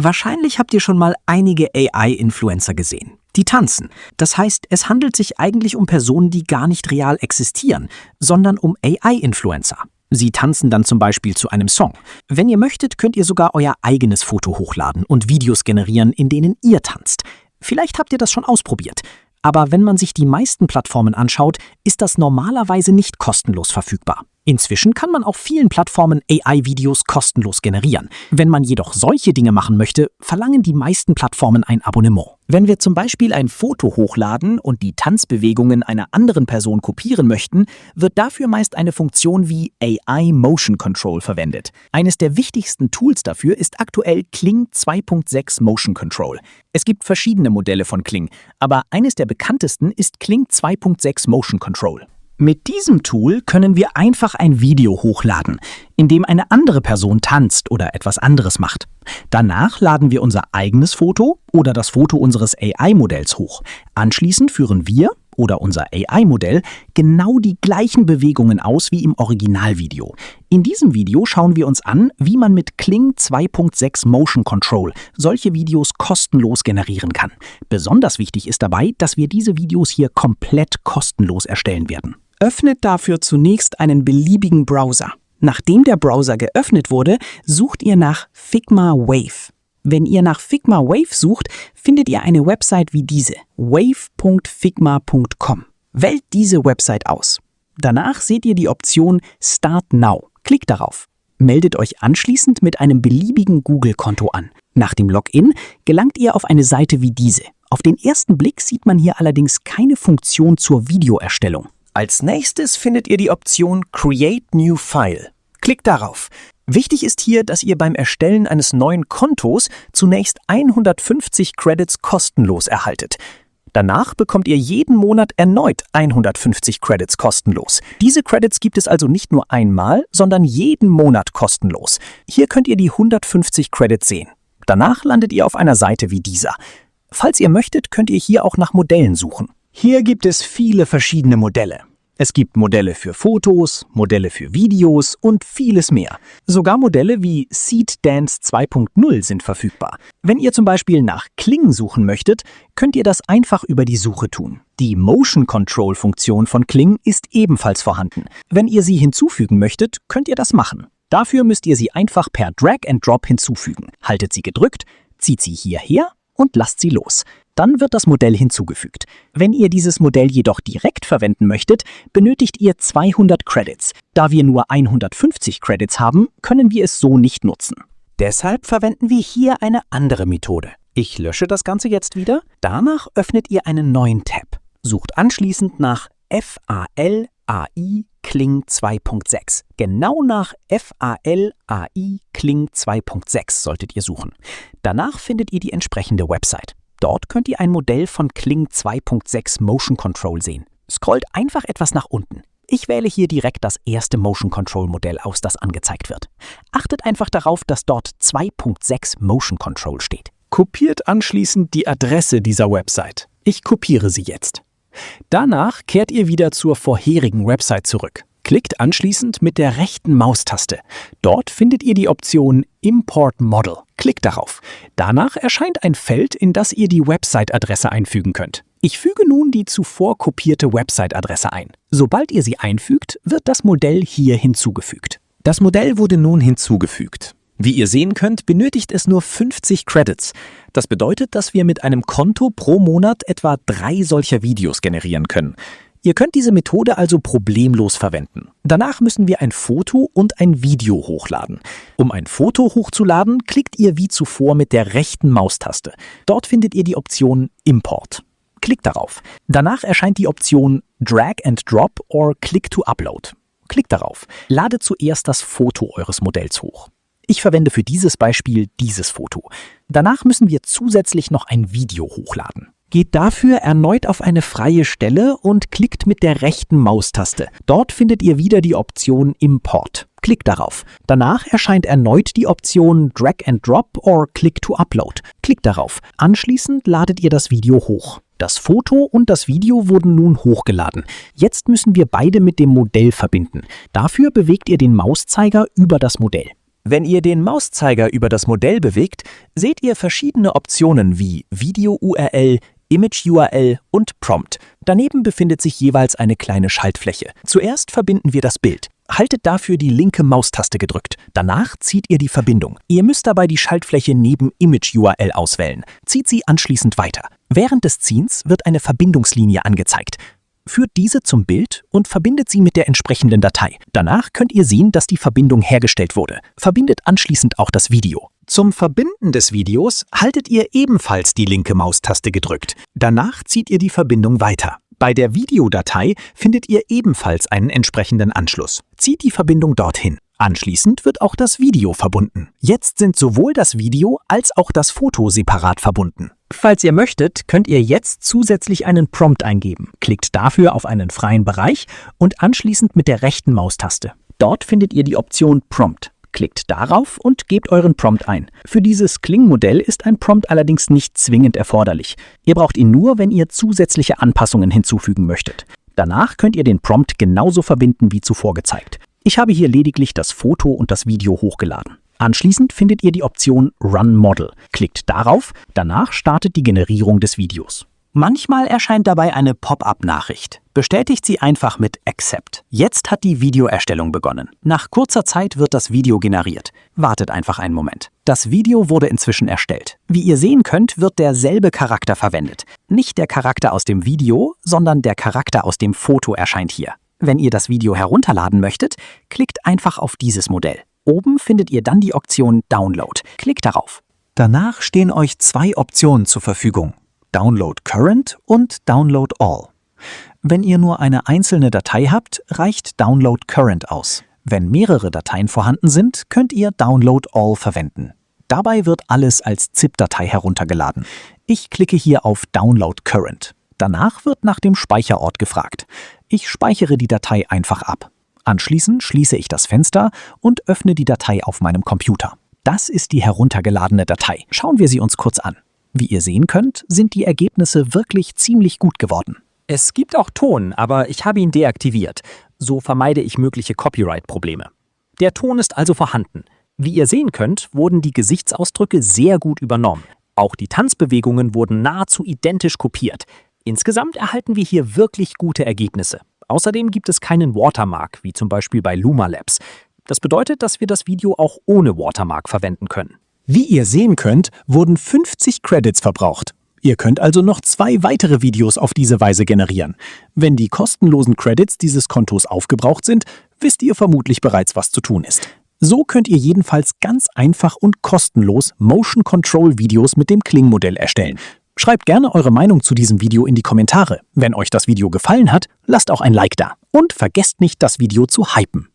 Wahrscheinlich habt ihr schon mal einige AI-Influencer gesehen. Die tanzen. Das heißt, es handelt sich eigentlich um Personen, die gar nicht real existieren, sondern um AI-Influencer. Sie tanzen dann zum Beispiel zu einem Song. Wenn ihr möchtet, könnt ihr sogar euer eigenes Foto hochladen und Videos generieren, in denen ihr tanzt. Vielleicht habt ihr das schon ausprobiert. Aber wenn man sich die meisten Plattformen anschaut, ist das normalerweise nicht kostenlos verfügbar. Inzwischen kann man auf vielen Plattformen AI-Videos kostenlos generieren. Wenn man jedoch solche Dinge machen möchte, verlangen die meisten Plattformen ein Abonnement. Wenn wir zum Beispiel ein Foto hochladen und die Tanzbewegungen einer anderen Person kopieren möchten, wird dafür meist eine Funktion wie AI Motion Control verwendet. Eines der wichtigsten Tools dafür ist aktuell Kling 2.6 Motion Control. Es gibt verschiedene Modelle von Kling, aber eines der bekanntesten ist Kling 2.6 Motion Control. Mit diesem Tool können wir einfach ein Video hochladen, in dem eine andere Person tanzt oder etwas anderes macht. Danach laden wir unser eigenes Foto oder das Foto unseres AI-Modells hoch. Anschließend führen wir oder unser AI-Modell genau die gleichen Bewegungen aus wie im Originalvideo. In diesem Video schauen wir uns an, wie man mit Kling 2.6 Motion Control solche Videos kostenlos generieren kann. Besonders wichtig ist dabei, dass wir diese Videos hier komplett kostenlos erstellen werden. Öffnet dafür zunächst einen beliebigen Browser. Nachdem der Browser geöffnet wurde, sucht ihr nach Figma Wave. Wenn ihr nach Figma Wave sucht, findet ihr eine Website wie diese, wave.figma.com. Wählt diese Website aus. Danach seht ihr die Option Start Now. Klickt darauf. Meldet euch anschließend mit einem beliebigen Google-Konto an. Nach dem Login gelangt ihr auf eine Seite wie diese. Auf den ersten Blick sieht man hier allerdings keine Funktion zur Videoerstellung. Als nächstes findet ihr die Option Create New File. Klickt darauf. Wichtig ist hier, dass ihr beim Erstellen eines neuen Kontos zunächst 150 Credits kostenlos erhaltet. Danach bekommt ihr jeden Monat erneut 150 Credits kostenlos. Diese Credits gibt es also nicht nur einmal, sondern jeden Monat kostenlos. Hier könnt ihr die 150 Credits sehen. Danach landet ihr auf einer Seite wie dieser. Falls ihr möchtet, könnt ihr hier auch nach Modellen suchen. Hier gibt es viele verschiedene Modelle. Es gibt Modelle für Fotos, Modelle für Videos und vieles mehr. Sogar Modelle wie Seed Dance 2.0 sind verfügbar. Wenn ihr zum Beispiel nach Kling suchen möchtet, könnt ihr das einfach über die Suche tun. Die Motion Control Funktion von Kling ist ebenfalls vorhanden. Wenn ihr sie hinzufügen möchtet, könnt ihr das machen. Dafür müsst ihr sie einfach per Drag and Drop hinzufügen. Haltet sie gedrückt, zieht sie hierher und lasst sie los. Dann wird das Modell hinzugefügt. Wenn ihr dieses Modell jedoch direkt verwenden möchtet, benötigt ihr 200 Credits. Da wir nur 150 Credits haben, können wir es so nicht nutzen. Deshalb verwenden wir hier eine andere Methode. Ich lösche das Ganze jetzt wieder. Danach öffnet ihr einen neuen Tab. Sucht anschließend nach FALAI Kling 2.6. Genau nach FALAI Kling 2.6 solltet ihr suchen. Danach findet ihr die entsprechende Website. Dort könnt ihr ein Modell von Kling 2.6 Motion Control sehen. Scrollt einfach etwas nach unten. Ich wähle hier direkt das erste Motion Control Modell aus, das angezeigt wird. Achtet einfach darauf, dass dort 2.6 Motion Control steht. Kopiert anschließend die Adresse dieser Website. Ich kopiere sie jetzt. Danach kehrt ihr wieder zur vorherigen Website zurück. Klickt anschließend mit der rechten Maustaste. Dort findet ihr die Option Import Model. Klickt darauf. Danach erscheint ein Feld, in das ihr die Website-Adresse einfügen könnt. Ich füge nun die zuvor kopierte Website-Adresse ein. Sobald ihr sie einfügt, wird das Modell hier hinzugefügt. Das Modell wurde nun hinzugefügt. Wie ihr sehen könnt, benötigt es nur 50 Credits. Das bedeutet, dass wir mit einem Konto pro Monat etwa 3 solcher Videos generieren können. Ihr könnt diese Methode also problemlos verwenden. Danach müssen wir ein Foto und ein Video hochladen. Um ein Foto hochzuladen, klickt ihr wie zuvor mit der rechten Maustaste. Dort findet ihr die Option Import. Klickt darauf. Danach erscheint die Option Drag and Drop or Click to Upload. Klickt darauf. Ladet zuerst das Foto eures Modells hoch. Ich verwende für dieses Beispiel dieses Foto. Danach müssen wir zusätzlich noch ein Video hochladen. Geht dafür erneut auf eine freie Stelle und klickt mit der rechten Maustaste. Dort findet ihr wieder die Option Import. Klickt darauf. Danach erscheint erneut die Option Drag and Drop or Click to Upload. Klickt darauf. Anschließend ladet ihr das Video hoch. Das Foto und das Video wurden nun hochgeladen. Jetzt müssen wir beide mit dem Modell verbinden. Dafür bewegt ihr den Mauszeiger über das Modell. Wenn ihr den Mauszeiger über das Modell bewegt, seht ihr verschiedene Optionen wie Video-URL, Image-URL und Prompt. Daneben befindet sich jeweils eine kleine Schaltfläche. Zuerst verbinden wir das Bild. Haltet dafür die linke Maustaste gedrückt. Danach zieht ihr die Verbindung. Ihr müsst dabei die Schaltfläche neben Image-URL auswählen. Zieht sie anschließend weiter. Während des Ziehens wird eine Verbindungslinie angezeigt. Führt diese zum Bild und verbindet sie mit der entsprechenden Datei. Danach könnt ihr sehen, dass die Verbindung hergestellt wurde. Verbindet anschließend auch das Video. Zum Verbinden des Videos haltet ihr ebenfalls die linke Maustaste gedrückt. Danach zieht ihr die Verbindung weiter. Bei der Videodatei findet ihr ebenfalls einen entsprechenden Anschluss. Zieht die Verbindung dorthin. Anschließend wird auch das Video verbunden. Jetzt sind sowohl das Video als auch das Foto separat verbunden. Falls ihr möchtet, könnt ihr jetzt zusätzlich einen Prompt eingeben. Klickt dafür auf einen freien Bereich und anschließend mit der rechten Maustaste. Dort findet ihr die Option Prompt. Klickt darauf und gebt euren Prompt ein. Für dieses Kling-Modell ist ein Prompt allerdings nicht zwingend erforderlich. Ihr braucht ihn nur, wenn ihr zusätzliche Anpassungen hinzufügen möchtet. Danach könnt ihr den Prompt genauso verbinden wie zuvor gezeigt. Ich habe hier lediglich das Foto und das Video hochgeladen. Anschließend findet ihr die Option Run Model. Klickt darauf, danach startet die Generierung des Videos. Manchmal erscheint dabei eine Pop-up-Nachricht. Bestätigt sie einfach mit Accept. Jetzt hat die Videoerstellung begonnen. Nach kurzer Zeit wird das Video generiert. Wartet einfach einen Moment. Das Video wurde inzwischen erstellt. Wie ihr sehen könnt, wird derselbe Charakter verwendet. Nicht der Charakter aus dem Video, sondern der Charakter aus dem Foto erscheint hier. Wenn ihr das Video herunterladen möchtet, klickt einfach auf dieses Modell. Oben findet ihr dann die Option Download. Klickt darauf. Danach stehen euch zwei Optionen zur Verfügung: Download Current und Download All. Wenn ihr nur eine einzelne Datei habt, reicht Download Current aus. Wenn mehrere Dateien vorhanden sind, könnt ihr Download All verwenden. Dabei wird alles als ZIP-Datei heruntergeladen. Ich klicke hier auf Download Current. Danach wird nach dem Speicherort gefragt. Ich speichere die Datei einfach ab. Anschließend schließe ich das Fenster und öffne die Datei auf meinem Computer. Das ist die heruntergeladene Datei. Schauen wir sie uns kurz an. Wie ihr sehen könnt, sind die Ergebnisse wirklich ziemlich gut geworden. Es gibt auch Ton, aber ich habe ihn deaktiviert. So vermeide ich mögliche Copyright-Probleme. Der Ton ist also vorhanden. Wie ihr sehen könnt, wurden die Gesichtsausdrücke sehr gut übernommen. Auch die Tanzbewegungen wurden nahezu identisch kopiert. Insgesamt erhalten wir hier wirklich gute Ergebnisse. Außerdem gibt es keinen Watermark, wie zum Beispiel bei Luma Labs. Das bedeutet, dass wir das Video auch ohne Watermark verwenden können. Wie ihr sehen könnt, wurden 50 Credits verbraucht. Ihr könnt also noch 2 weitere Videos auf diese Weise generieren. Wenn die kostenlosen Credits dieses Kontos aufgebraucht sind, wisst ihr vermutlich bereits, was zu tun ist. So könnt ihr jedenfalls ganz einfach und kostenlos Motion Control Videos mit dem Kling-Modell erstellen. Schreibt gerne eure Meinung zu diesem Video in die Kommentare. Wenn euch das Video gefallen hat, lasst auch ein Like da. Und vergesst nicht, das Video zu hypen.